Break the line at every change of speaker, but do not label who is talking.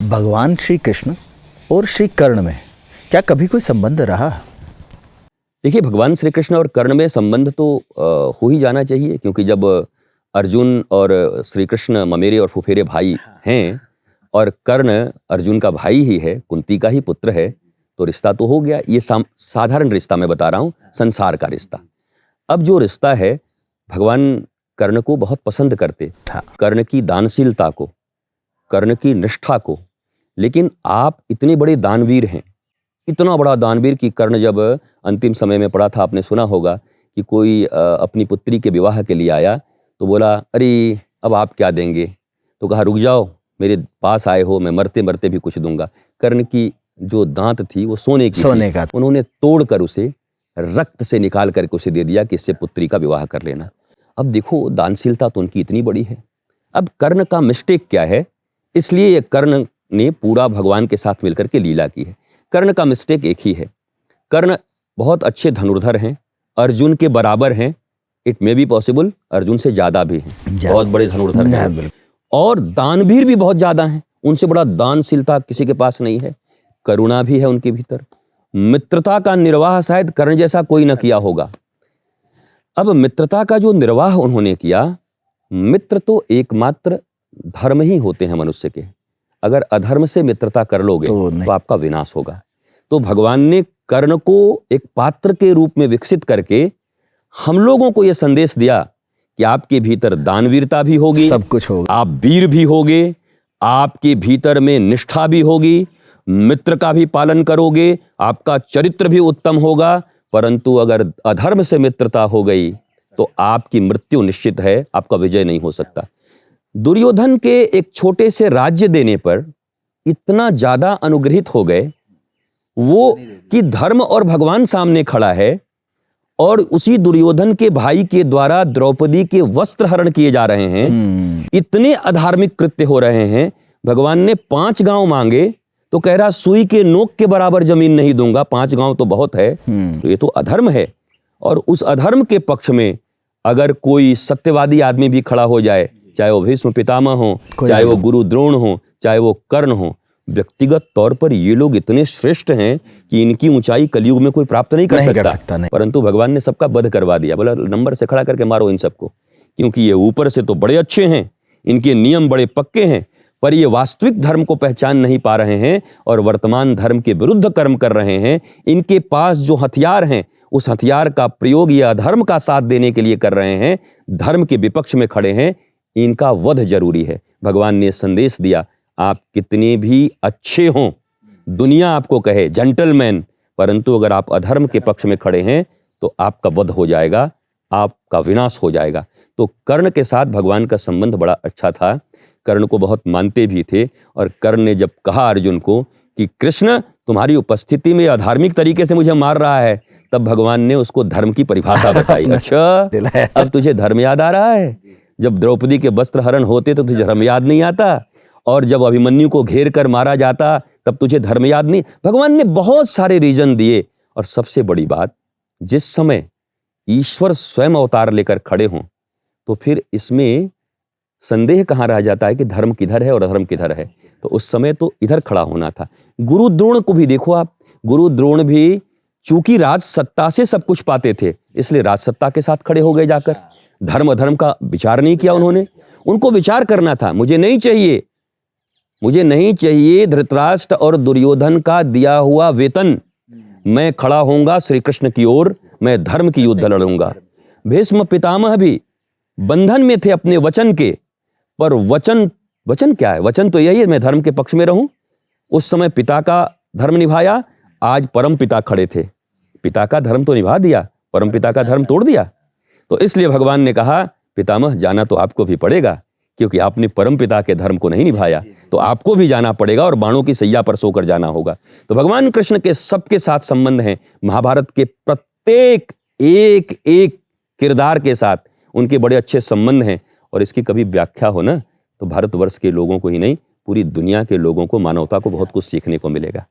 भगवान श्री कृष्ण और श्री कर्ण में क्या कभी कोई संबंध रहा?
देखिए, भगवान श्री कृष्ण और कर्ण में संबंध तो हो ही जाना चाहिए, क्योंकि जब अर्जुन और श्री कृष्ण ममेरे और फुफेरे भाई हैं और कर्ण अर्जुन का भाई ही है, कुंती का ही पुत्र है, तो रिश्ता तो हो गया। ये साधारण रिश्ता मैं बता रहा हूँ, संसार का रिश्ता। अब जो रिश्ता है, भगवान कर्ण को बहुत पसंद करते, कर्ण की दानशीलता को, कर्ण की निष्ठा को। लेकिन आप इतने बड़े दानवीर हैं, इतना बड़ा दानवीर कि कर्ण जब अंतिम समय में पड़ा था, आपने सुना होगा कि कोई अपनी पुत्री के विवाह के लिए आया तो बोला, अरे अब आप क्या देंगे? तो कहा, रुक जाओ, मेरे पास आए हो, मैं मरते मरते भी कुछ दूंगा। कर्ण की जो दांत थी वो सोने की थी। उन्होंने तोड़कर उसे रक्त से निकाल करके उसे दे दिया कि इससे पुत्री का विवाह कर लेना। अब देखो, दानशीलता तो उनकी इतनी बड़ी है। अब कर्ण का मिस्टेक क्या है? इसलिए ये कर्ण ने पूरा भगवान के साथ मिलकर के लीला की है। कर्ण का मिस्टेक एक ही है, कर्ण बहुत अच्छे धनुर्धर हैं, अर्जुन के बराबर हैं, it may be possible Arjun से ज्यादा भी हैं, बहुत बड़े धनुर्धर हैं, और दानवीर भी बहुत ज्यादा हैं। उनसे बड़ा दानशीलता किसी के पास नहीं है। करुणा भी है उनके भीतर। मित्रता का निर्वाह शायद कर्ण जैसा कोई न किया होगा। अब मित्रता का जो निर्वाह उन्होंने किया, मित्र तो एकमात्र धर्म ही होते हैं मनुष्य के। अगर अधर्म से मित्रता कर लोगे तो आपका विनाश होगा। तो भगवान ने कर्ण को एक पात्र के रूप में विकसित करके हम लोगों को यह संदेश दिया कि आपके भीतर दानवीरता भी होगी,
सब कुछ होगा,
आप वीर भी होगे, आपके भीतर में निष्ठा भी होगी, मित्र का भी पालन करोगे, आपका चरित्र भी उत्तम होगा। परंतु अगर अधर्म से मित्रता हो गई तो आपकी मृत्यु निश्चित है, आपका विजय नहीं हो सकता। दुर्योधन के एक छोटे से राज्य देने पर इतना ज्यादा अनुग्रहित हो गए वो कि धर्म और भगवान सामने खड़ा है, और उसी दुर्योधन के भाई के द्वारा द्रौपदी के वस्त्र हरण किए जा रहे हैं। इतने अधार्मिक कृत्य हो रहे हैं। भगवान ने 5 गांव मांगे तो कह रहा, सुई के नोक के बराबर जमीन नहीं दूंगा, 5 गांव तो बहुत है। तो ये तो अधर्म है। और उस अधर्म के पक्ष में अगर कोई सत्यवादी आदमी भी खड़ा हो जाए, चाहे वो भीष्म पितामह हो, चाहे वो गुरु द्रोण हो, चाहे वो कर्ण हो, व्यक्तिगत तौर पर ये लोग इतने श्रेष्ठ हैं कि इनकी ऊंचाई कलयुग में कोई प्राप्त नहीं कर सकता। परंतु भगवान ने सबका वध करवा दिया। बोला, नंबर से खड़ा करके मारो इन सबको, क्योंकि ये ऊपर से तो बड़े अच्छे हैं, इनके नियम बड़े पक्के हैं, पर ये वास्तविक धर्म को पहचान नहीं पा रहे हैं और वर्तमान धर्म के विरुद्ध कर्म कर रहे हैं। इनके पास जो हथियार हैं, उस हथियार का प्रयोग ये अधर्म का साथ देने के लिए कर रहे हैं, धर्म के विपक्ष में खड़े हैं, इनका वध जरूरी है। भगवान ने संदेश दिया, आप कितने भी अच्छे हों, दुनिया आपको कहे जेंटलमैन, परंतु अगर आप अधर्म के पक्ष में खड़े हैं तो आपका वध हो जाएगा, आपका विनाश हो जाएगा। तो कर्ण के साथ भगवान का संबंध बड़ा अच्छा था। कर्ण को बहुत मानते भी थे। और कर्ण ने जब कहा अर्जुन को कि कृष्ण तुम्हारी उपस्थिति में अधार्मिक तरीके से मुझे मार रहा है, तब भगवान ने उसको धर्म की परिभाषा बताई। अच्छा, अब तुझे धर्म याद आ रहा है? जब द्रौपदी के वस्त्र हरण होते तो तुझे धर्म याद नहीं आता, और जब अभिमन्यु को घेर कर मारा जाता तब तुझे धर्म याद नहीं। भगवान ने बहुत सारे रीजन दिए। और सबसे बड़ी बात, जिस समय ईश्वर स्वयं अवतार लेकर खड़े हों तो फिर इसमें संदेह कहां रह जाता है कि धर्म किधर है और अधर्म किधर है। तो उस समय तो इधर खड़ा होना था। गुरु द्रोण को भी देखो आप, गुरु द्रोण भी चूंकि राज सत्ता से सब कुछ पाते थे, इसलिए राज सत्ता के साथ खड़े हो गए जाकर। धर्म अधर्म का विचार नहीं किया उन्होंने। उनको विचार करना था, मुझे नहीं चाहिए धृतराष्ट्र और दुर्योधन का दिया हुआ वेतन, मैं खड़ा होऊंगा श्री कृष्ण की ओर, मैं धर्म की युद्ध लड़ूंगा। भीष्म पितामह भी बंधन में थे अपने वचन के, पर वचन क्या है? वचन तो यही है, मैं धर्म के पक्ष में रहूं। उस समय पिता का धर्म निभाया, आज परम पिता खड़े थे, पिता का धर्म तो निभा दिया, परम पिता का धर्म तोड़ दिया। तो इसलिए भगवान ने कहा, पितामह जाना तो आपको भी पड़ेगा, क्योंकि आपने परम पिता के धर्म को नहीं निभाया, तो आपको भी जाना पड़ेगा और बाणों की सैया पर सोकर जाना होगा। तो भगवान कृष्ण के सबके साथ संबंध हैं। महाभारत के प्रत्येक एक किरदार के साथ उनके बड़े अच्छे संबंध हैं। और इसकी कभी व्याख्या हो ना, तो भारतवर्ष के लोगों को ही नहीं, पूरी दुनिया के लोगों को, मानवता को बहुत कुछ सीखने को मिलेगा।